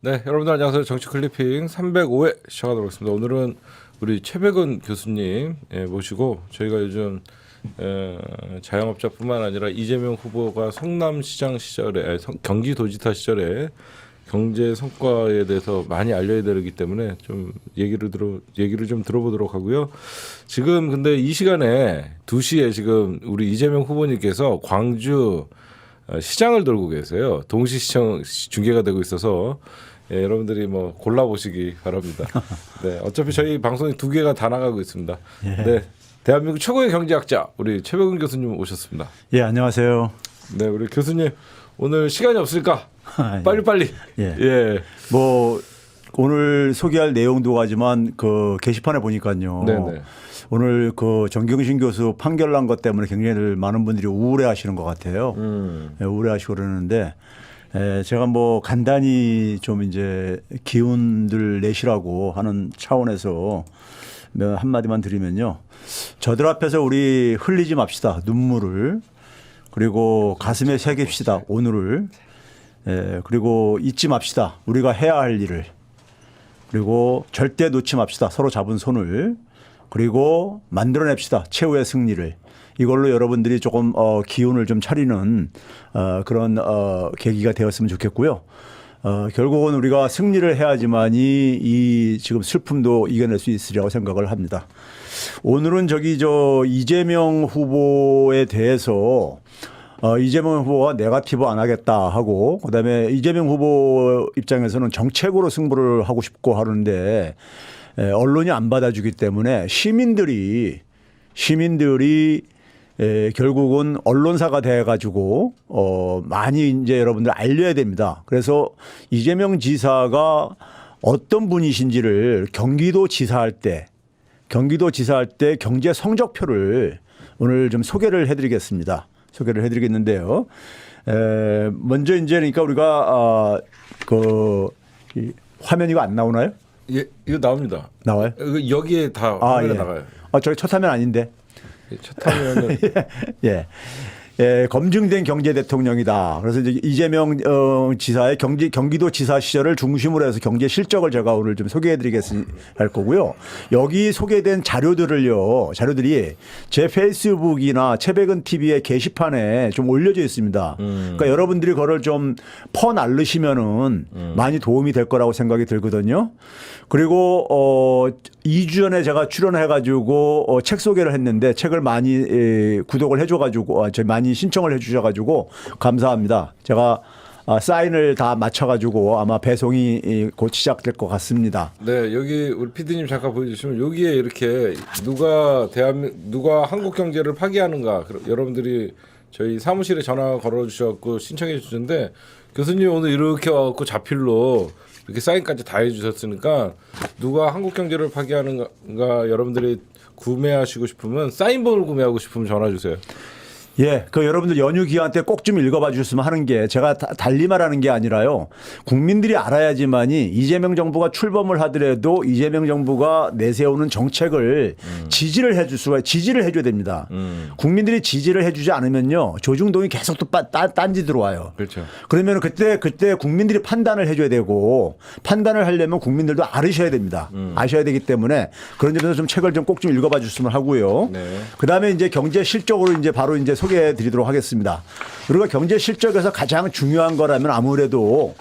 네, 여러분들 안녕하세요. 정치 클리핑 305회 시작하도록 하겠습니다. 오늘은 우리 최백은 교수님 모시고 저희가 요즘 자영업자뿐만 아니라 이재명 후보가 성남시장 시절에 경기도지사 시절에 경제 성과에 대해서 많이 알려야 되기 때문에 좀 얘기를 좀 들어보도록 하고요. 지금 근데 이 시간에 2시에 지금 우리 이재명 후보님께서 광주 시장을 돌고 계세요. 동시 시청 중계가 되고 있어서 여러분들이 뭐 골라보시기 바랍니다. 네, 어차피 저희 방송이 2개가 다 나가고 있습니다. 예. 네, 대한민국 최고의 경제학자 우리 최백은 교수님 오셨습니다. 예, 안녕하세요. 네, 우리 교수님 오늘 시간이 없을까? 빨리빨리. 예. 예. 뭐 오늘 소개할 내용도 하지만 그 게시판에 보니까요. 네네. 오늘 그 정경심 교수 판결 난 것 때문에 굉장히 많은 분들이 우울해하시는 것 같아요. 예, 우울해하시고 그러는데 제가 뭐 간단히 좀 이제 기운들 내시라고 하는 차원에서 한마디만 드리면요. 저들 앞에서 우리 흘리지 맙시다. 눈물을. 그리고 가슴에 새깁시다. 오늘을. 그리고 잊지 맙시다. 우리가 해야 할 일을. 그리고 절대 놓지 맙시다. 서로 잡은 손을. 그리고 만들어냅시다. 최후의 승리를. 이걸로 여러분들이 조금 기운을 좀 차리는 그런 계기가 되었으면 좋겠고요. 결국은 우리가 승리를 해야지만이 이 지금 슬픔도 이겨낼 수 있으리라고 생각을 합니다. 오늘은 이재명 후보에 대해서 이재명 후보가 네거티브 안 하겠다 하고 그다음에 이재명 후보 입장에서는 정책으로 승부를 하고 싶고 하는데 언론이 안 받아주기 때문에 시민들이 결국은 언론사가 돼가지고 많이 이제 여러분들 알려야 됩니다. 그래서 이재명 지사가 어떤 분이신지를 경기도 지사할 때 경제 성적표를 오늘 좀 소개를 해드리겠습니다. 소개를 해드리겠는데요. 먼저 이제 그러니까 우리가 화면 이거 안 나오나요? 예, 이거 나옵니다. 나와요? 여기에 다 화면에 예. 나가요. 저기 첫 화면 아닌데. 첫 화면은 예. 검증된 경제 대통령이다. 그래서 이제 이재명 지사의 경기도 지사 시절을 중심으로 해서 경제 실적을 제가 오늘 좀 소개해드리겠습니다. 할 거고요. 여기 소개된 자료들이 제 페이스북이나 최백은 TV의 게시판에 좀 올려져 있습니다. 그러니까 여러분들이 그걸 좀 퍼날르시면은 많이 도움이 될 거라고 생각이 들거든요. 그리고 2주 전에 제가 출연해가지고 책 소개를 했는데 책을 많이 구독을 해줘가지고 많이 신청을 해주셔가지고 감사합니다. 제가 사인을 다 맞춰가지고 아마 배송이 곧 시작될 것 같습니다. 네, 여기 우리 PD님 잠깐 보여주시면 여기에 이렇게 누가 한국 경제를 파괴하는가 여러분들이 저희 사무실에 전화 걸어주셔갖고 신청해 주셨는데 교수님 오늘 이렇게 와갖고 자필로 이렇게 사인까지 다 해주셨으니까 누가 한국 경제를 파괴하는가 여러분들이 구매하시고 싶으면 사인본을 구매하고 싶으면 전화 주세요. 예, 여러분들 연휴 기간 때 꼭 좀 읽어봐 주셨으면 하는 게 제가 달리 말하는 게 아니라요. 국민들이 알아야지만이 이재명 정부가 출범을 하더라도 이재명 정부가 내세우는 정책을 지지를 해줘야 됩니다. 국민들이 지지를 해주지 않으면요. 조중동이 계속 또 딴지 들어와요. 그렇죠. 그러면 그때 국민들이 판단을 해줘야 되고 판단을 하려면 국민들도 알으셔야 됩니다. 아셔야 되기 때문에 그런 점에서 좀 책을 좀 꼭 좀 읽어봐 주셨으면 하고요. 네. 그 다음에 이제 경제 실적으로 이제 바로 이제 소개해 드리도록 하겠습니다. 우리가 경제 실적에서 가장 중요한 거라면 아무래도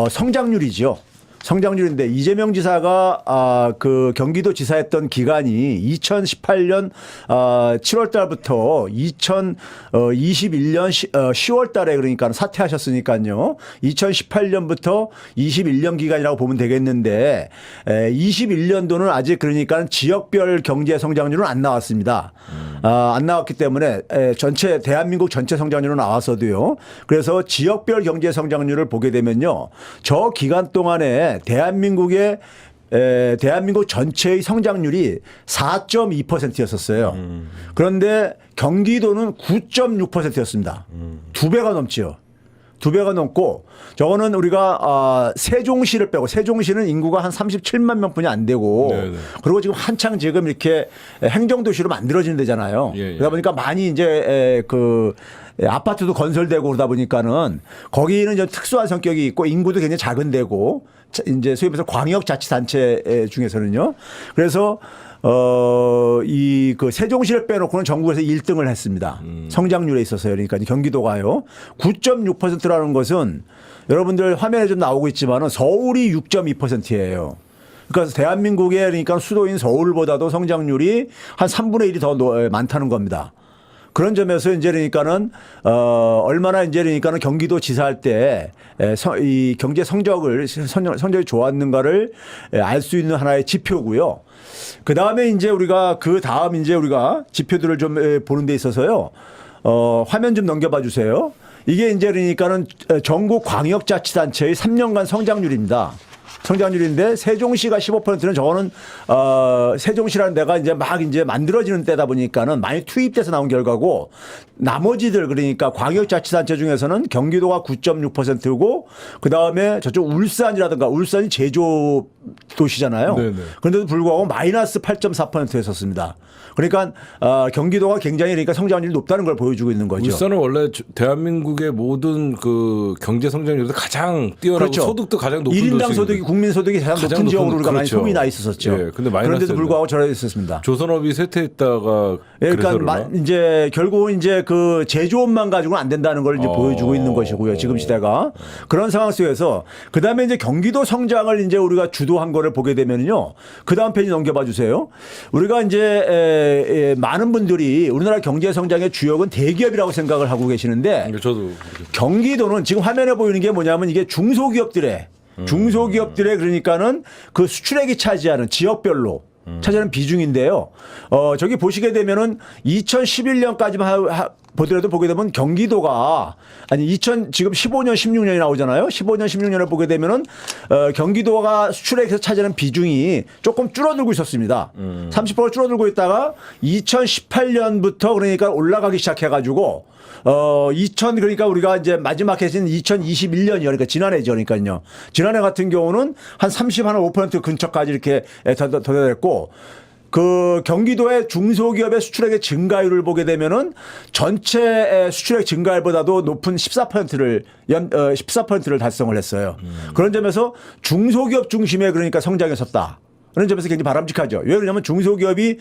성장률이죠. 성장률인데 이재명 지사가 그 경기도 지사했던 기간이 2018년 7월 달부터 2021년 10월 달에 그러니까 사퇴하셨으니까요. 2018년부터 21년 기간이라고 보면 되겠는데 21년도는 아직 그러니까 지역별 경제 성장률은 안 나왔습니다. 안 나왔기 때문에 대한민국 전체 성장률은 나왔어도요. 그래서 지역별 경제 성장률을 보게 되면요. 저 기간 동안에 대한민국 전체의 성장률이 4.2%였었어요. 그런데 경기도는 9.6%였습니다. 2배가 넘지요. 2배가 넘고 저거는 우리가 세종시를 빼고 세종시는 인구가 한 37만 명뿐이 안 되고 네네. 그리고 지금 한창 지금 이렇게 행정도시로 만들어지는 데잖아요. 예, 예. 그러다 보니까 많이 이제 아파트도 건설되고 그러다 보니까는 거기는 이제 특수한 성격이 있고 인구도 굉장히 작은 데고 이제 소위 말해서 광역자치단체 중에서는요. 그래서 이 그 세종시를 빼놓고는 전국에서 1등을 했습니다. 성장률에 있어서요. 그러니까 경기도가요. 9.6%라는 것은 여러분들 화면에 좀 나오고 있지만은 서울이 6.2%예요. 그러니까 대한민국의 그러니까 수도인 서울보다도 성장률이 한 3분의 1이 더 많다는 겁니다. 그런 점에서 이제 그러니까는 얼마나 이제 그러니까는 경기도 지사할 때 이 경제 성적이 좋았는가를 알 수 있는 하나의 지표고요. 그 다음에 이제 우리가 이제 우리가 지표들을 좀 보는 데 있어서요. 화면 좀 넘겨봐 주세요. 이게 이제 그러니까는 전국 광역자치단체의 3년간 성장률입니다. 성장률인데 세종시가 15%는 저거는 세종시라는 데가 이제 막 이제 만들어지는 때다 보니까는 많이 투입돼서 나온 결과고 나머지들 그러니까 광역자치단체 중에서는 경기도가 9.6%고 그 다음에 저쪽 울산이라든가 울산이 제조 도시잖아요. 네네. 그런데도 불구하고 마이너스 8.4%였었습니다. 그러니까 경기도가 굉장히 그러니까 성장률이 높다는 걸 보여주고 있는 거죠. 울산은 원래 대한민국의 모든 그 경제 성장률도 가장 뛰어나고 그렇죠. 소득도 가장 높은 1인당 도시입니다. 소득이 국민 소득이 가장 높은 지역으로 우리가 많이 그렇죠. 소문이 나 있었었죠. 예, 근데 그런데도 불구하고 저래 있었습니다. 조선업이 쇠퇴했다가 그러니까 이제 결국 이제 그 제조업만 가지고는 안 된다는 걸 이제 보여주고 있는 것이고요. 지금 시대가 그런 상황 속에서 그 다음에 이제 경기도 성장을 이제 우리가 주도한 거를 보게 되면요. 그 다음 페이지 넘겨봐 주세요. 우리가 이제 많은 분들이 우리나라 경제 성장의 주역은 대기업이라고 생각을 하고 계시는데 저도 경기도는 지금 화면에 보이는 게 뭐냐면 이게 중소기업들의 그러니까는 그 수출액이 차지하는 지역별로 차지하는 비중인데요. 저기 보시게 되면은 2011년까지만 보더라도 보게 되면 경기도가 지금 15년, 16년이 나오잖아요. 15년, 16년을 보게 되면은 경기도가 수출액에서 차지하는 비중이 조금 줄어들고 있었습니다. 30% 줄어들고 있다가 2018년부터 그러니까 올라가기 시작해가지고 그러니까 우리가 이제 마지막 해진 2021년이요. 그러니까 지난해죠. 그러니까요. 지난해 같은 경우는 한 5% 근처까지 이렇게 더 됐고 그 경기도의 중소기업의 수출액의 증가율을 보게 되면은 전체 수출액 증가율보다도 높은 14%를 달성을 했어요. 그런 점에서 중소기업 중심의 그러니까 성장이었었다. 그런 점에서 굉장히 바람직하죠. 왜 그러냐면 중소기업이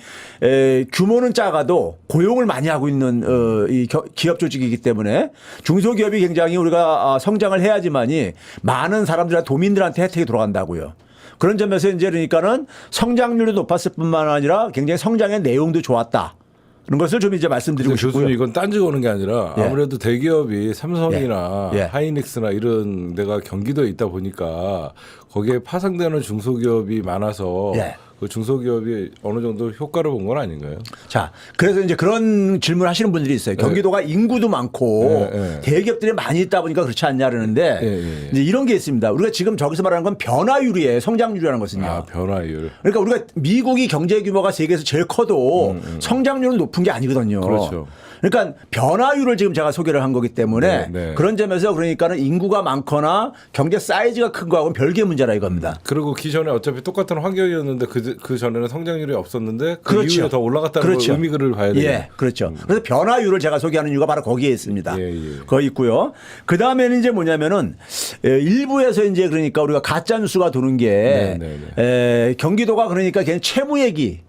규모는 작아도 고용을 많이 하고 있는 이 기업 조직이기 때문에 중소기업이 굉장히 우리가 성장을 해야지만이 많은 사람들한테 도민들한테 혜택이 돌아간다고요. 그런 점에서 이제 그러니까는 성장률도 높았을 뿐만 아니라 굉장히 성장의 내용도 좋았다. 그런 것을 좀 이제 말씀드리고 싶고요. 교수님 이건 딴지 거는 게 아니라 예. 아무래도 대기업이 삼성이나 예. 하이닉스나 이런 데가 경기도에 있다 보니까 거기에 파생되는 중소기업이 많아서 예. 그 중소기업이 어느 정도 효과를 본 건 아닌가요? 자, 그래서 이제 그런 질문을 하시는 분들이 있어요. 경기도가 인구도 많고 대기업들이 많이 있다 보니까 그렇지 않냐 그러는데 이제 이런 게 있습니다. 우리가 지금 저기서 말하는 건 변화율이에요. 성장률이라는 것은요. 변화율. 그러니까 우리가 미국이 경제 규모가 세계에서 제일 커도 성장률은 높은 게 아니거든요. 그렇죠. 그러니까 변화율을 지금 제가 소개를 한 거기 때문에 그런 점에서 그러니까는 인구가 많거나 경제 사이즈가 큰 거하고는 별개의 문제라 이겁니다. 그리고 기존에 어차피 똑같은 환경이었는데 그 전에는 성장률이 없었는데 그 그렇죠. 이후에 더 올라갔다는 그렇죠. 의미를 봐야 돼요. 예, 그렇죠. 그래서 변화율을 제가 소개하는 이유가 바로 거기에 있습니다. 거기 있고요. 그 다음에는 이제 뭐냐면은 일부에서 이제 그러니까 우리가 가짜 뉴스가 도는 게 경기도가 그러니까 그냥 채무 얘기.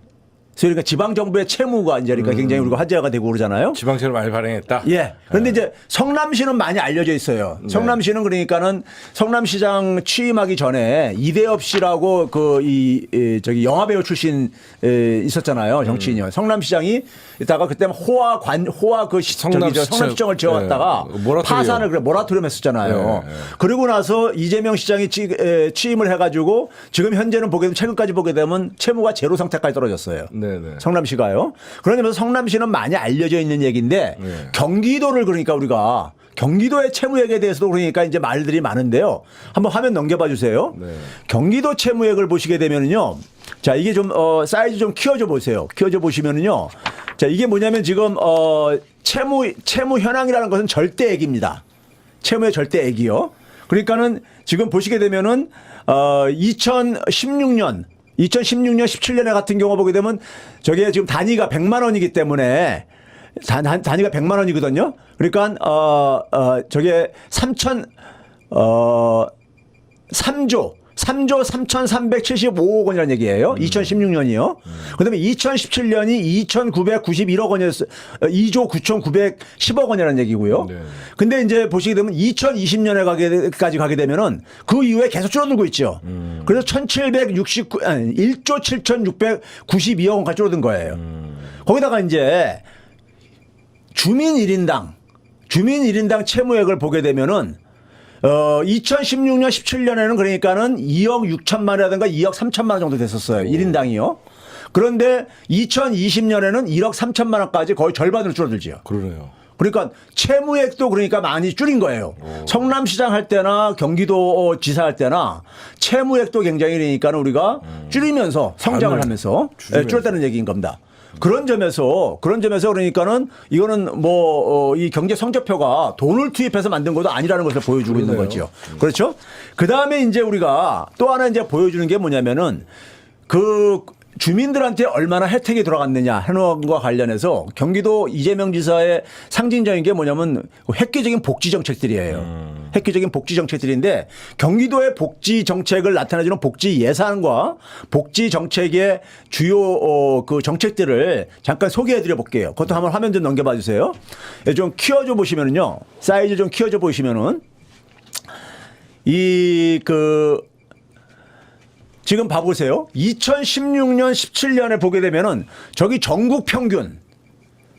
그러니까 지방 정부의 채무가 이제 그러니까 굉장히 우리가 화제가 되고 그러잖아요. 지방채를 많이 발행했다. 예. 그런데 이제 성남시는 많이 알려져 있어요. 성남시는 그러니까는 성남시장 취임하기 전에 이대엽 씨라고 저기 영화배우 출신 있었잖아요. 정치인이요. 성남시장이 있다가 그때 호화 그 성남시청을 지어왔다가 파산을 모라토리엄 했었잖아요. 그리고 나서 이재명 시장이 취임을 해가지고 지금 현재는 보게 되면 최근까지 보게 되면 채무가 제로 상태까지 떨어졌어요. 성남시가요. 그러면서 성남시는 많이 알려져 있는 얘기인데 경기도를 그러니까 우리가 경기도의 채무액에 대해서도 그러니까 이제 말들이 많은데요. 한번 화면 넘겨봐 주세요. 경기도 채무액을 보시게 되면은요. 자, 이게 좀 사이즈 좀 키워줘 보세요. 키워줘 보시면은요. 자, 이게 뭐냐면 지금 채무 현황이라는 것은 절대액입니다. 채무의 절대액이요. 그러니까는 지금 보시게 되면은 2016년 17년에 같은 경우 보게 되면 저게 지금 단위가 100만 원이기 때문에 단위가 100만 원이거든요. 그러니까 저게 3조 3,375억 원이라는 얘기예요. 2016년이요. 그다음에 2017년이 2,991억 원이었어요. 2조 9,910억 원이라는 얘기고요. 네. 근데 이제 보시게 되면 2020년에까지 가게 되면은 그 이후에 계속 줄어들고 있죠. 그래서 1조 7,692억 원까지 줄어든 거예요. 거기다가 이제 주민 1인당 채무액을 보게 되면은 2016년 17년에는 그러니까는 2억 6천만 원이라든가 2억 3천만 원 정도 됐었어요. 1인당이요. 그런데 2020년에는 1억 3천만 원까지 거의 절반으로 줄어들죠. 그러네요. 그러니까 채무액도 그러니까 많이 줄인 거예요. 성남시장 할 때나 경기도 지사 할 때나 채무액도 굉장히 그러니까 우리가 줄이면서 성장을 하면서 줄였다는 얘기인 겁니다. 그런 점에서 그러니까는 이거는 이 경제 성적표가 돈을 투입해서 만든 것도 아니라는 것을 보여주고 있는 거죠. 그렇죠? 그 다음에 이제 우리가 또 하나 이제 보여주는 게 뭐냐면은 그 주민들한테 얼마나 혜택이 돌아갔느냐 하는 것과 관련해서 경기도 이재명 지사의 상징적인 게 뭐냐면 획기적인 복지 정책들이에요. 획기적인 복지 정책들인데 경기도의 복지 정책을 나타내주는 복지 예산과 복지 정책의 주요 그 정책들을 잠깐 소개해 드려 볼게요. 그것도 한번 화면 좀 넘겨봐 주세요. 좀 키워줘 보시면은요. 사이즈 좀 키워줘 보시면은 지금 봐보세요. 2016년, 17년에 보게 되면은 저기 전국 평균,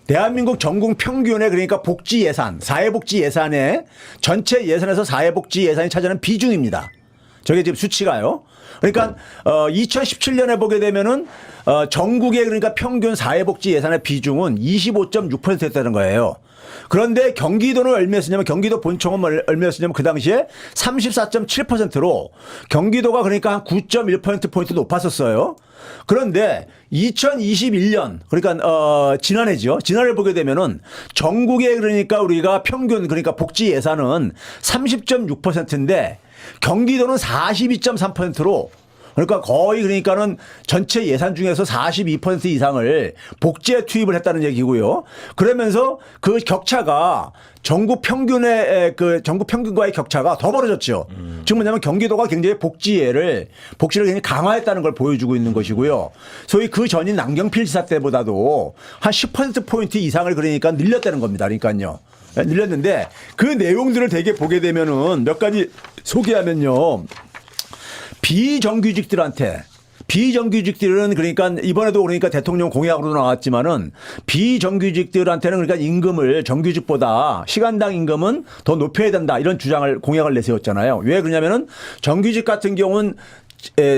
대한민국 전국 평균의 그러니까 복지 예산, 사회복지 예산의 전체 예산에서 사회복지 예산이 차지하는 비중입니다. 저게 지금 수치가요. 그러니까 2017년에 보게 되면은 전국의 그러니까 평균 사회복지 예산의 비중은 25.6%였다는 거예요. 그런데 경기도는 얼마였냐면 경기도 본청은 얼마였냐면 그 당시에 34.7%로 경기도가 그러니까 한 9.1%포인트 높았었어요. 그런데 2021년 그러니까 지난해죠. 지난해 보게 되면은 전국에 그러니까 우리가 평균 그러니까 복지 예산은 30.6%인데 경기도는 42.3%로 그러니까 거의 그러니까는 전체 예산 중에서 42% 이상을 복지에 투입을 했다는 얘기고요. 그러면서 그 격차가 전국 평균의 전국 평균과의 격차가 더 벌어졌죠. 지금 뭐냐면 경기도가 굉장히 복지를 굉장히 강화했다는 걸 보여주고 있는 것이고요. 소위 그 전인 남경필 지사 때보다도 한 10%포인트 이상을 그러니까 늘렸다는 겁니다. 그러니까요. 늘렸는데 그 내용들을 되게 보게 되면은 몇 가지 소개하면요. 비정규직들은 그러니까 이번에도 그러니까 대통령 공약으로 나왔지만은 비정규직들한테는 그러니까 임금을 정규직보다 시간당 임금은 더 높여야 된다 이런 공약을 내세웠잖아요. 왜 그러냐면은 정규직 같은 경우는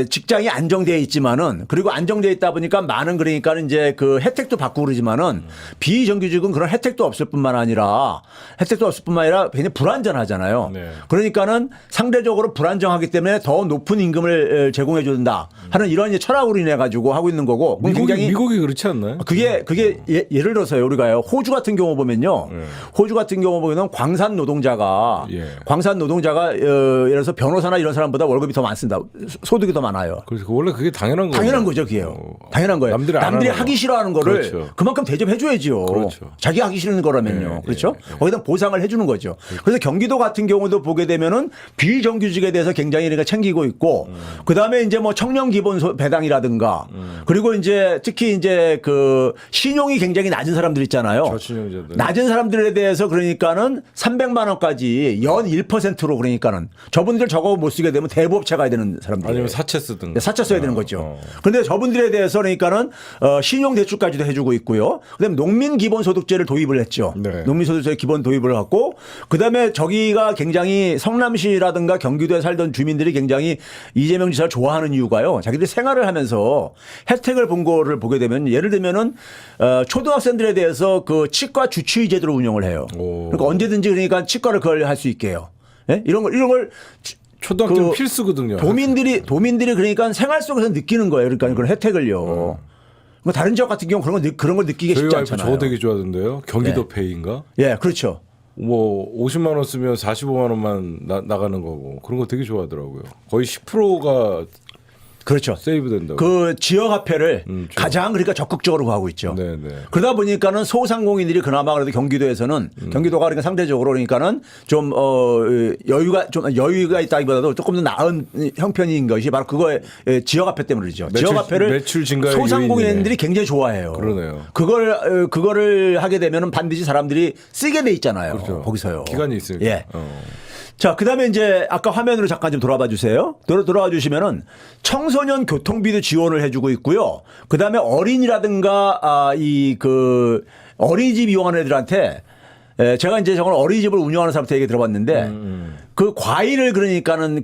직장이 안정되어 있지만은 그리고 안정되어 있다 보니까 많은 그러니까 이제 그 혜택도 받고 그러지만은 비정규직은 그런 혜택도 없을 뿐만 아니라 굉장히 불안전하잖아요. 네. 그러니까는 상대적으로 불안정하기 때문에 더 높은 임금을 제공해 준다 하는 이런 이제 철학으로 인해 가지고 하고 있는 거고 미국이 그렇지 않나요? 그게 예를 들어서요. 우리가요. 호주 같은 경우 보면요. 호주 같은 경우 보면 광산 노동자가 예를 들어서 변호사나 이런 사람보다 월급이 더 많습니다. 소득이 더 많아요. 그래서 원래 그게 당연한 거예요. 당연한 거죠, 그게요. 당연한 거예요. 남들이 하기 싫어하는 거를 그렇죠. 그만큼 대접해줘야지요. 그렇죠. 자기가 하기 싫은 거라면요. 네, 그렇죠? 네. 거기다 보상을 해주는 거죠. 그래서 경기도 같은 경우도 보게 되면은 비정규직에 대해서 굉장히 우리가 챙기고 있고, 그 다음에 이제 뭐 청년 기본 배당이라든가, 그리고 이제 특히 이제 그 신용이 굉장히 낮은 사람들 있잖아요. 저신용자들. 낮은 사람들에 대해서 그러니까는 300만 원까지 연 1%로 그러니까는 저분들 저거 못 쓰게 되면 대부업체 가야 되는 사람들. 아니면 사채 쓰든가. 사채 써야 되는 거죠. 그런데 저분들에 대해서 그러니까는 신용대출까지도 해주고 있고요. 그다음에 농민기본소득제를 도입을 했죠. 네. 농민소득제 기본 도입을 하고 그다음에 저기가 굉장히 성남시라든가 경기도에 살던 주민들이 굉장히 이재명 지사를 좋아하는 이유가요. 자기들이 생활을 하면서 혜택을 본 거를 보게 되면 예를 들면은 초등학생들에 대해서 그 치과 주치의 제도를 운영을 해요. 그러니까 언제든지 그러니까 치과를 그걸 할 수 있게 해요. 예? 이런 걸 초등학교 필수거든요. 도민들이 그러니까 생활 속에서 느끼는 거예요. 그러니까 그런 혜택을요. 다른 지역 같은 경우 그런 걸 느끼기 쉽지 않잖아요. 저거 되게 좋아하던데요. 경기도 페이인가? 예, 그렇죠. 뭐 50만 원 쓰면 45만 원만 나가는 거고 그런 거 되게 좋아하더라고요. 거의 10%가 그렇죠. 세이브 된다고. 그 지역 화폐를 가장 그러니까 적극적으로 가고 있죠. 네네. 그러다 보니까는 소상공인들이 그나마 그래도 경기도에서는 경기도가 그러니까 상대적으로 그러니까는 좀 여유가 있다기보다도 조금 더 나은 형편인 것이 바로 그거의 지역 화폐 때문이죠. 지역 화폐를 매출 증가의 소상공인들이 요인이네. 굉장히 좋아해요. 그러네요. 그거를 하게 되면은 반드시 사람들이 쓰게 돼 있잖아요. 그렇죠. 거기서요. 기간이 있으니까. 예. 자, 그다음에 이제 아까 화면으로 잠깐 좀 돌아봐 주세요. 돌아와 주시면은 청소년 교통비도 지원을 해주고 있고요. 그다음에 어린이라든가 어린이집 이용하는 애들한테 제가 이제 저걸 어린이집을 운영하는 사람한테 얘기 들어봤는데 그 과일을 그러니까는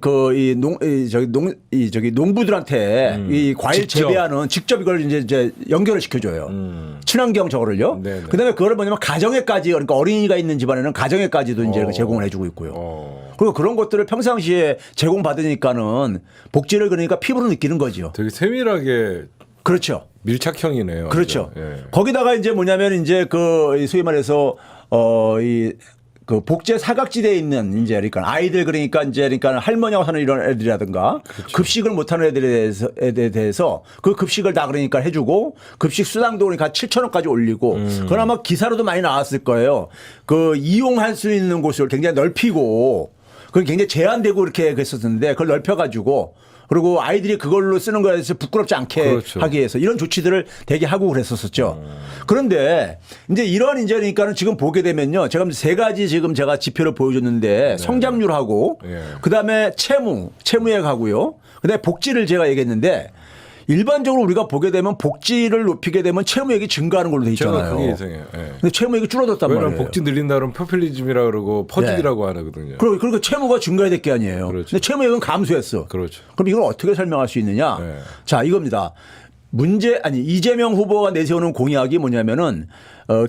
농부들한테 이 과일 직접. 재배하는 직접 이걸 이제 연결을 시켜줘요. 친환경 저거를요. 네네. 그다음에 그거를 뭐냐면 가정에까지 그러니까 어린이가 있는 집안에는 가정에까지도 이제 제공을 해주고 있고요. 그리고 그런 것들을 평상시에 제공받으니까는 복지를 그러니까 피부로 느끼는 거죠. 되게 세밀하게 그렇죠. 밀착형이네요. 그렇죠. 예. 거기다가 이제 뭐냐면 이제 소위 말해서 그 복제 사각지대에 있는 이제 그러니까 아이들 그러니까 할머니하고 사는 이런 애들이라든가 그렇죠. 급식을 못하는 애들에 대해서 그 급식을 다 그러니까 해주고 급식 수당도 그러니까 7,000원까지 올리고 그나마 기사로도 많이 나왔을 거예요. 그 이용할 수 있는 곳을 굉장히 넓히고 그건 굉장히 제한되고 이렇게 그랬었는데 그걸 넓혀가지고 그리고 아이들이 그걸로 쓰는 거에 대해서 부끄럽지 않게 그렇죠. 하기 위해서 이런 조치들을 되게 하고 그랬었죠. 그런데 이제 이런 이제 그러니까는 지금 보게 되면요. 제가 세 가지 지금 제가 지표를 보여줬는데 성장률하고 예. 그다음에 채무액하고요. 그다음에 복지를 제가 얘기했는데 일반적으로 우리가 보게 되면 복지를 높이게 되면 채무액이 증가하는 걸로 돼 있잖아요. 제가 그게 이상해요. 예. 근데 채무액이 줄어들었단 왜냐면 말이에요. 복지 늘린다 그러면 포퓰리즘이라 그러고 퍼즐이라고 하거든요. 그러니까 채무가 증가해야 될 게 아니에요. 그렇죠. 근데 채무액은 감소했어. 그렇죠. 그럼 이걸 어떻게 설명할 수 있느냐? 네. 자, 이겁니다. 이재명 후보가 내세우는 공약이 뭐냐면은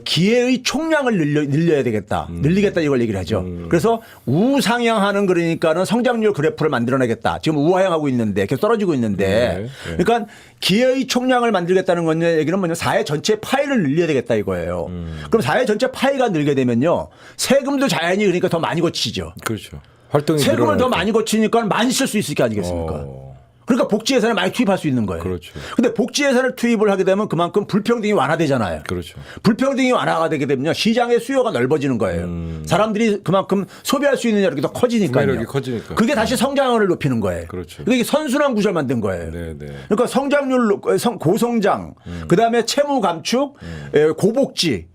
기회의 총량을 늘려야 되겠다. 늘리겠다 이걸 얘기를 하죠. 그래서 우상향하는 그러니까는 성장률 그래프를 만들어내겠다. 지금 우하향하고 있는데 계속 떨어지고 있는데 그러니까 기회의 총량을 만들겠다는 건 얘기는 뭐냐 사회 전체 파이를 늘려야 되겠다 이거예요. 그럼 사회 전체 파이가 늘게 되면요. 세금도 자연히 그러니까 더 많이 거치죠. 그렇죠. 활동이 세금을 더 늘어나니까. 많이 거치니까 많이 쓸 수 있을 게 아니겠습니까? 그러니까 복지 예산을 많이 투입할 수 있는 거예요. 그렇죠. 근데 복지 예산을 투입을 하게 되면 그만큼 불평등이 완화되잖아요. 그렇죠. 불평등이 완화가 되게 되면요. 시장의 수요가 넓어지는 거예요. 사람들이 그만큼 소비할 수 있는 여력이 더 커지니까요. 구매력이 커지니까. 그게 다시 성장을 높이는 거예요. 그렇죠. 이게 선순환 구조를 만든 거예요. 네네. 그러니까 성장률, 고성장, 그다음에 채무 감축, 고복지,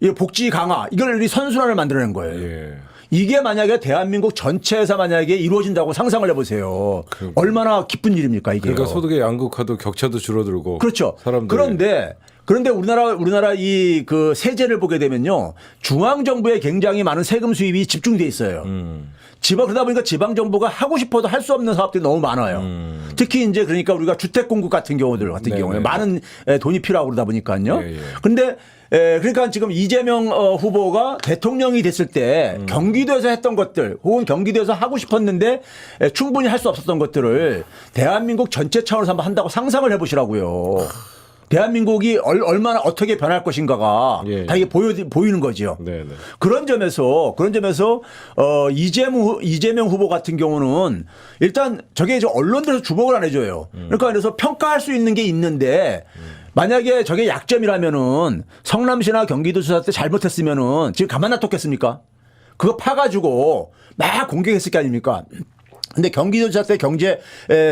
이 복지 강화 이걸 이 선순환을 만들어낸 거예요. 예. 이게 만약에 대한민국 전체에서 만약에 이루어진다고 상상을 해보세요. 얼마나 기쁜 일입니까 이게. 그러니까 소득의 양극화도 격차도 줄어들고. 그렇죠. 사람들이. 그런데 우리나라 이 그 세제를 보게 되면요. 중앙 정부에 굉장히 많은 세금 수입이 집중돼 있어요. 그러다 보니까 지방 정부가 하고 싶어도 할 수 없는 사업들이 너무 많아요. 특히 이제 그러니까 우리가 주택 공급 같은 경우들 같은 네네. 경우에 많은 돈이 필요하고 그러다 보니까요. 예, 예. 근데 그러니까 지금 이재명 후보가 대통령이 됐을 때 경기도에서 했던 것들 혹은 경기도에서 하고 싶었는데 충분히 할 수 없었던 것들을 대한민국 전체 차원에서 한번 한다고 상상을 해보시라고요. 대한민국이 얼마나 어떻게 변할 것인가가 예. 다 이게 보이는 거죠. 네네. 그런 점에서 이재명 후보 같은 경우는 일단 저게 언론들에서 주목을 안 해줘요. 그러니까 그래서 평가할 수 있는 게 있는데 만약에 저게 약점이라면은 성남시나 경기도지사 때 잘못했으면은 지금 가만 놔뒀겠습니까? 그거 파가지고 막 공격했을 게 아닙니까? 근데 경기도지사 때 경제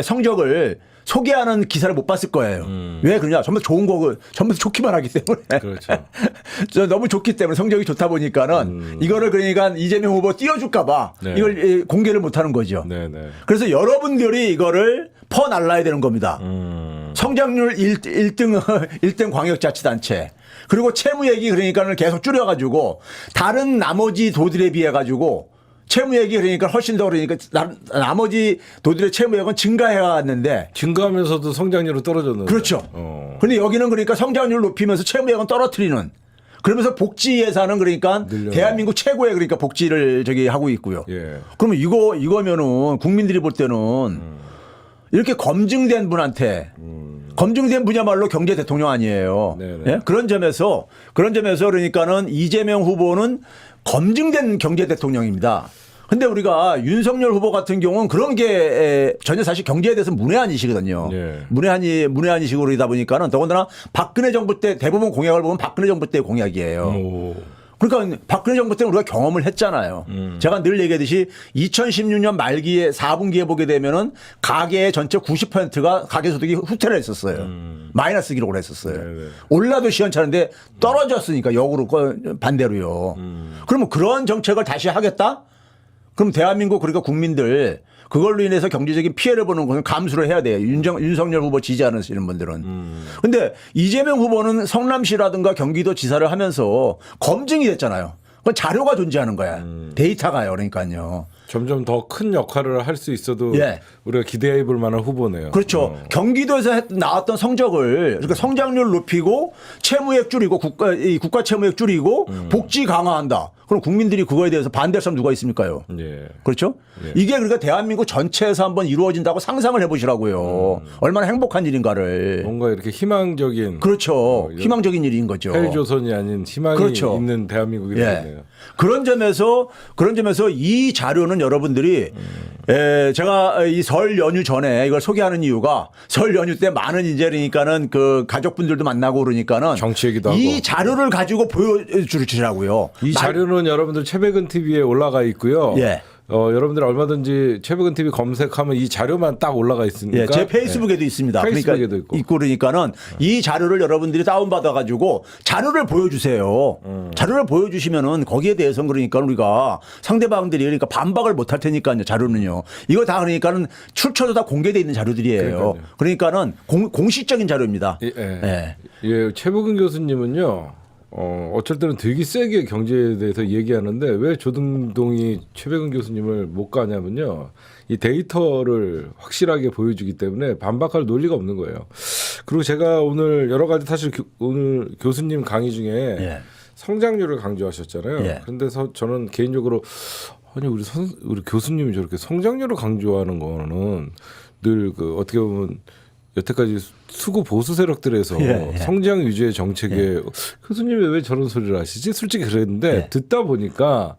성적을 소개하는 기사를 못 봤을 거예요. 왜 그러냐? 전부 좋은 거고 전부 좋기만 하기 때문에. 그렇죠. 너무 좋기 때문에 성적이 좋다 보니까는 이거를 그러니까 이재명 후보 띄워줄까봐 네. 이걸 공개를 못 하는 거죠. 네네. 그래서 여러분들이 이거를 퍼날라야 되는 겁니다. 성장률 1등 광역자치단체. 그리고 채무액이 그러니까는 계속 줄여가지고 다른 나머지 도들에 비해 가지고 채무액이 그러니까 훨씬 더 그러니까 나머지 도들의 채무액은 증가해 왔는데 증가하면서도 성장률은 떨어졌는데. 그렇죠. 그런데 여기는 그러니까 성장률을 높이면서 채무액은 떨어뜨리는 그러면서 복지 예산은 그러니까 대한민국 최고의 그러니까 복지를 하고 있고요. 예. 그러면 이거면은 국민들이 볼 때는 이렇게 검증된 분한테 검증된 분야말로 경제 대통령 아니에요. 네네. 예? 그런 점에서 그러니까는 이재명 후보는 검증된 경제 대통령입니다. 근데 우리가 윤석열 후보 같은 경우는 그런 게 전혀 사실 경제에 대해서 문외한이시거든요. 예. 문외한이식으로다 보니까는 더군다나 박근혜 정부 때 대부분 공약을 보면 박근혜 정부 때 공약이에요. 오. 그러니까 박근혜 정부 때는 우리가 경험을 했잖아요. 제가 늘 얘기하듯이 2016년 말기에 4분기에 보게 되면은 가계의 전체 90%가 가계소득이 후퇴를 했었어요. 마이너스 기록을 했었어요. 네네. 올라도 시원찮은데 떨어졌으니까 역으로 반대로요. 그러면 그런 정책을 다시 하겠다? 그럼 대한민국 그러니까 국민들 그걸로 인해서 경제적인 피해를 보는 것은 감수를 해야 돼요. 윤석열 후보 지지하시는 분들은. 근데 이재명 후보는 성남시라든가 경기도지사를 하면서 검증이 됐잖아요. 그건 자료가 존재하는 거야. 데이터가요. 그러니까요. 점점 더 큰 역할을 할 수 있어도 예. 우리가 기대해 볼 만한 후보네요. 그렇죠. 경기도에서 나왔던 성적을 그러니까 성장률 높이고 채무액 줄이고 국가 채무액 줄이고 복지 강화한다. 그럼 국민들이 그거에 대해서 반대할 사람 누가 있습니까요? 예. 그렇죠? 예. 이게 그러니까 대한민국 전체에서 한번 이루어진다고 상상을 해보시라고요. 얼마나 행복한 일인가를. 뭔가 이렇게 희망적인 그렇죠. 이런 희망적인 일인 거죠. 헬조선이 아닌 희망이 그렇죠. 있는 대한민국이 되겠네요. 그런 점에서 이 자료는 여러분들이 제가 이 설 연휴 전에 이걸 소개하는 이유가 설 연휴 때 많은 이제 그러니까는 그 가족분들도 만나고 그러니까는 정치 얘기도 하고. 이 자료를 가지고 보여주시라고요. 이 자료는 여러분들 최백은 TV에 올라가 있고요. 예. 여러분들 얼마든지 최백은 TV 검색하면 이 자료만 딱 올라가 있으니까. 예, 제 페이스북에도 있습니다. 페이스북에도 그러니까 있고 그러니까는 이 자료를 여러분들이 다운받아 가지고 자료를 보여주세요. 자료를 보여주시면은 거기에 대해서는 그러니까 우리가 상대방들이 그러니까 반박을 못할 테니까요. 자료는요. 이거 다 그러니까는 출처도 다 공개돼 있는 자료들이에요. 그러니까는 공식적인 자료입니다. 예, 최백은 교수님은요. 어쩔 때는 되게 세게 경제에 대해서 얘기하는데 왜 조등동이 최백은 교수님을 못 가냐면요. 이 데이터를 확실하게 보여주기 때문에 반박할 논리가 없는 거예요. 그리고 제가 오늘 여러 가지 사실 오늘 교수님 강의 중에 성장률을 강조하셨잖아요. 예. 그런데 저는 개인적으로 아니 우리 교수님이 저렇게 성장률을 강조하는 거는 늘 그 어떻게 보면 여태까지 수구 보수 세력들에서 성장 유지의 정책에 교수님이 왜 저런 소리를 하시지? 솔직히 그랬는데 듣다 보니까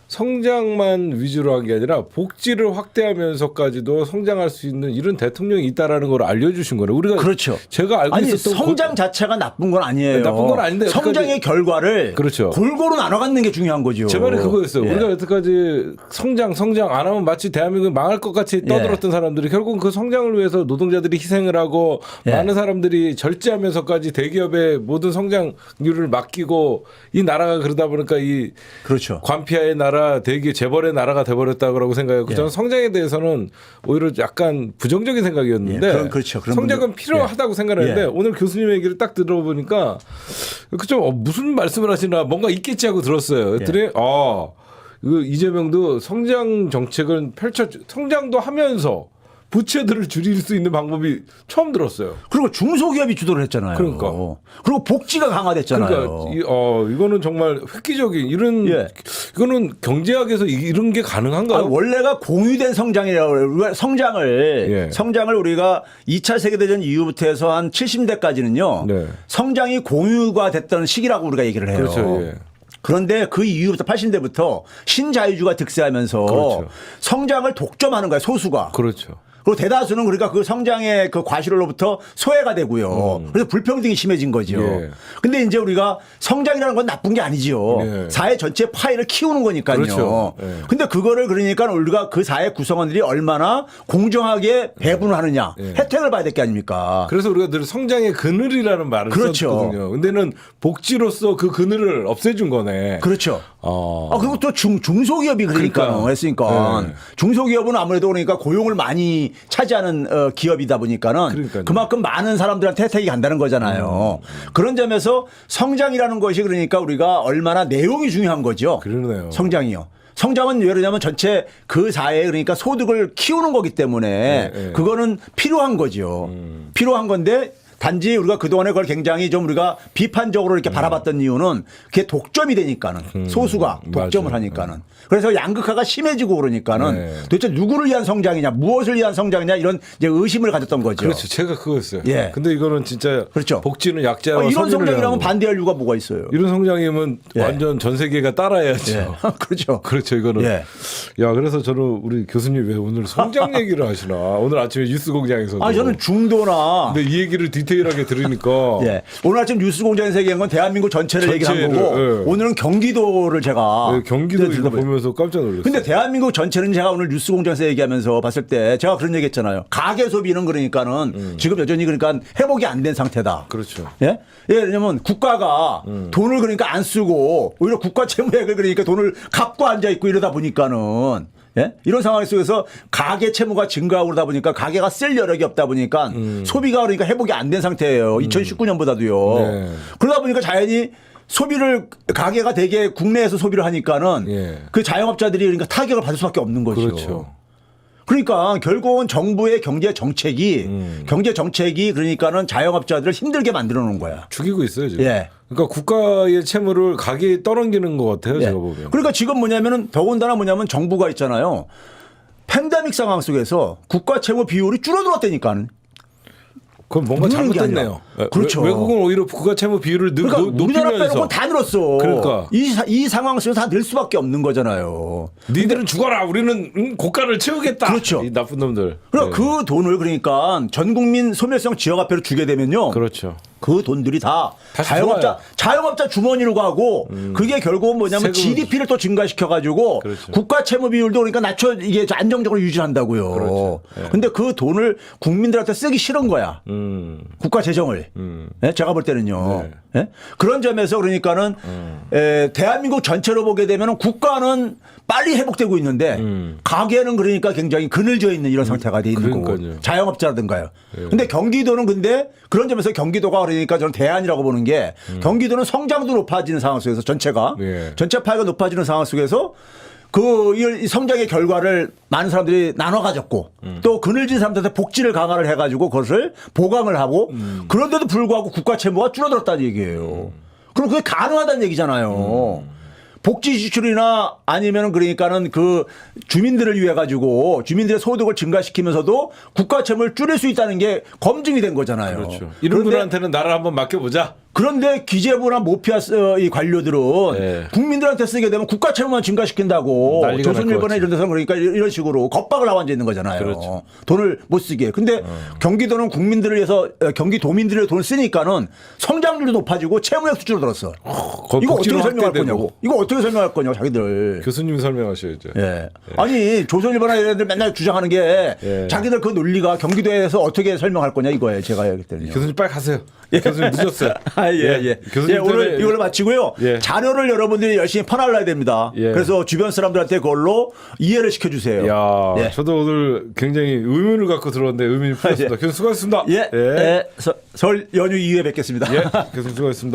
성장만 위주로 한 게 아니라 복지를 확대하면서까지도 성장할 수 있는 이런 대통령이 있다라는 걸 알려주신 거예요. 우리가 그렇죠. 제가 알고 아니 있었던 성장 자체가 나쁜 건 아니에요. 나쁜 건 아닌데 성장의 결과를 그렇죠. 골고루 나눠갖는 게 중요한 거죠. 제 말이 그거였어요. 우리가 여태까지 성장 안 하면 마치 대한민국이 망할 것 같이 떠들었던 사람들이 결국은 그 성장을 위해서 노동자들이 희생을 하고 많은 사람들이 절제하면서까지 대기업의 모든 성장률을 맡기고 이 나라가 그러다 보니까 이 그렇죠. 관피아의 나라 대기 재벌의 나라가 돼버렸다고 생각하고 저는 성장에 대해서는 오히려 약간 부정적인 생각이었는데 그렇죠. 성장은 필요하다고 생각했는데 오늘 교수님 얘기를 딱 들어보니까 좀 무슨 말씀을 하시나 뭔가 있겠지 하고 들었어요. 그랬더니 이재명도 성장 정책은 성장도 하면서 부채들을 줄일 수 있는 방법이 처음 들었어요. 그리고 중소기업이 주도를 했잖아요. 그러니까. 그리고 복지가 강화됐잖아요. 그러니까 이거는 정말 획기적인 이거는 경제학에서 이런 게 가능한가요? 원래가 공유된 성장이라고 성장을 우리가 2차 세계대전 이후부터 해서 한 70년대까지는요. 성장이 공유가 됐던 시기라고 우리가 얘기를 해요. 그렇죠. 그런데 그 이후부터 80년대부터 신자유주의가 득세하면서 성장을 독점하는 거예요. 소수가. 그렇죠. 그리고 대다수는 그러니까 그 성장의 그 과실로부터 소외가 되고요. 그래서 불평등이 심해진 거죠. 근데 이제 우리가 성장이라는 건 나쁜 게 아니지요. 사회 전체 파이를 키우는 거니까요. 그렇죠. 근데 그거를 그러니까 우리가 그 사회 구성원들이 얼마나 공정하게 배분을 하느냐. 혜택을 봐야 될 게 아닙니까. 그래서 우리가 늘 성장의 그늘이라는 말을 썼거든요. 근데는 복지로서 그 그늘을 없애준 거네. 그렇죠. 그리고 또 중소기업이 그러니까 했으니까 중소기업은 아무래도 그러니까 고용을 많이 차지하는 기업이다 보니까는 그만큼 많은 사람들한테 혜택이 간다는 거잖아요. 그런 점에서 성장이라는 것이 그러니까 우리가 얼마나 내용이 중요한 거죠. 그러네요. 성장이요. 성장은 왜 그러냐면 전체 그 사회에 그러니까 소득을 키우는 거기 때문에 그거는 필요한 거죠. 필요한 건데 단지 우리가 그동안에 그걸 굉장히 좀 우리가 비판적으로 이렇게 바라봤던 이유는 그게 독점이 되니까는 소수가 독점을 맞아요. 하니까는 그래서 양극화가 심해지고 그러니까는 네. 도대체 누구를 위한 성장이냐 무엇을 위한 성장이냐 이런 이제 의심을 가졌던 거죠. 그렇죠. 제가 그거였어요. 예. 근데 이거는 진짜 그렇죠. 복지는 약자와 이런 서민을 성장이라면 향하고. 반대할 이유가 뭐가 있어요? 이런 성장이면 예. 완전 전 세계가 따라야죠. 예. 그렇죠. 그렇죠. 이거는. 예. 야, 그래서 저는 우리 교수님 왜 오늘 성장 얘기를 하시나? 오늘 아침에 뉴스공장에서도. 아 저는 중도나 근데 이 얘기를 디테일하게 들으니까. 예. 오늘 아침 뉴스공장에서 얘기한 건 대한민국 전체를 얘기한 전체를, 거고 예. 오늘은 경기도를 제가 네, 경기도 이거 들어보요. 보면서 깜짝 놀랐어요. 근데 대한민국 전체는 제가 오늘 뉴스공장에서 얘기하면서 봤을 때 제가 그런 얘기했잖아요. 가계 소비는 그러니까는 지금 여전히 그러니까 회복이 안 된 상태다. 그렇죠. 예? 예, 왜냐면 국가가 돈을 그러니까 안 쓰고 오히려 국가 채무액을 그러니까 돈을 갚고 앉아 있고 이러다 보니까는 예? 이런 상황 속에서 가계 채무가 증가하고 그러다 보니까 가계가 쓸 여력이 없다 보니까 소비가 그러니까 회복이 안 된 상태예요. 2019년보다도요. 네. 그러다 보니까 자연히 소비를 가계가 되게 국내에서 소비를 하니까는 예. 그 자영업자들이 그러니까 타격을 받을 수밖에 없는 거죠. 그렇죠. 그러니까 결국은 정부의 경제 정책이 그러니까는 자영업자들을 힘들게 만들어 놓은 거야. 죽이고 있어요, 지금. 예. 그러니까 국가의 채무를 가게에 떠넘기는 것 같아요, 예. 제가 보면. 그러니까 지금 뭐냐면은 더군다나 뭐냐면 정부가 있잖아요. 팬데믹 상황 속에서 국가 채무 비율이 줄어들었다니까는. 그건 뭔가 누르는 게 잘못됐네요. 아니라. 그렇죠. 외국은 오히려 국가 채무 비율을 그러니까 우리나라 높이면서. 빼놓고 다 늘었어. 그러니까. 이 상황 속에서 다 늘 수밖에 없는 거잖아요. 니들은 죽어라. 우리는 고가를 채우겠다. 그렇죠. 이 나쁜 놈들. 그러니까 네. 그 돈을 그러니까 전 국민 소멸성 지역화폐로 주게 되면요. 그렇죠. 그 돈들이 다 다시 자영업자 주머니로 가고 그게 결국은 뭐냐면 세금을- GDP를 또 증가시켜 가지고 그렇죠. 국가 채무 비율도 그러니까 낮춰 이게 안정적으로 유지한다고요. 그렇죠. 예. 근데 그 돈을 국민들한테 쓰기 싫은 거야. 국가 재정을. 예? 제가 볼 때는요. 네. 예? 그런 점에서 그러니까는 대한민국 전체로 보게 되면 국가는 빨리 회복되고 있는데 가계는 그러니까 굉장히 그늘져 있는 이런 상태가 돼 있는 거고 그러니까요. 자영업자라든가요. 근데 경기도는 근데 그런 점에서 경기도가 그러니까 저는 대안이라고 보는 게 경기도는 성장도 높아지는 상황 속에서 전체가 예. 전체 파이가 높아지는 상황 속에서 이 성장의 결과를 많은 사람들이 나눠 가졌고 또 그늘진 사람들한테 복지를 강화를 해가지고 그것을 보강을 하고 그런데도 불구하고 국가 채무가 줄어들었다는 얘기예요. 그럼 그게 가능하다는 얘기잖아요. 복지 지출이나 아니면은 그러니까는 그 주민들을 위해 가지고 주민들의 소득을 증가시키면서도 국가 채무를 줄일 수 있다는 게 검증이 된 거잖아요. 그렇죠. 이런 분들한테는 나를 한번 맡겨보자. 그런데 기재부나 모피아 이 관료들은 네. 국민들한테 쓰게 되면 국가 채무만 증가시킨다고 난리가 조선일보나 날것 이런 데서 그러니까 이런 식으로 겁박을 하고 앉아 있는 거잖아요. 그렇죠. 돈을 못 쓰게. 근데 경기도는 국민들을 위해서 경기도민들의 돈을 쓰니까는 성장률도 높아지고 채무액도 줄어들었어. 이거 어떻게 설명할 거냐고. 이거 어떻게 설명할 거냐고 자기들. 교수님 설명하셔야죠. 예. 아니 조선일보나 이런 데 맨날 주장하는 게 예. 자기들 그 논리가 경기도에서 어떻게 설명할 거냐 이거예요. 제가 얘기 때는요. 교수님 빨리 가세요. 교수님 늦었어요. 아, 예. 교수님 예, 오늘 때문에- 이걸로 마치고요. 예. 자료를 여러분들이 열심히 퍼날라야 됩니다. 예. 그래서 주변 사람들한테 그걸로 이해를 시켜주세요. 야, 예. 저도 오늘 굉장히 의문을 갖고 들어왔는데 의문이 풀렸습니다. 예. 교수님 수고하셨습니다. 예. 설 연휴 이후에 뵙겠습니다. 예. 교수님 수고하셨습니다.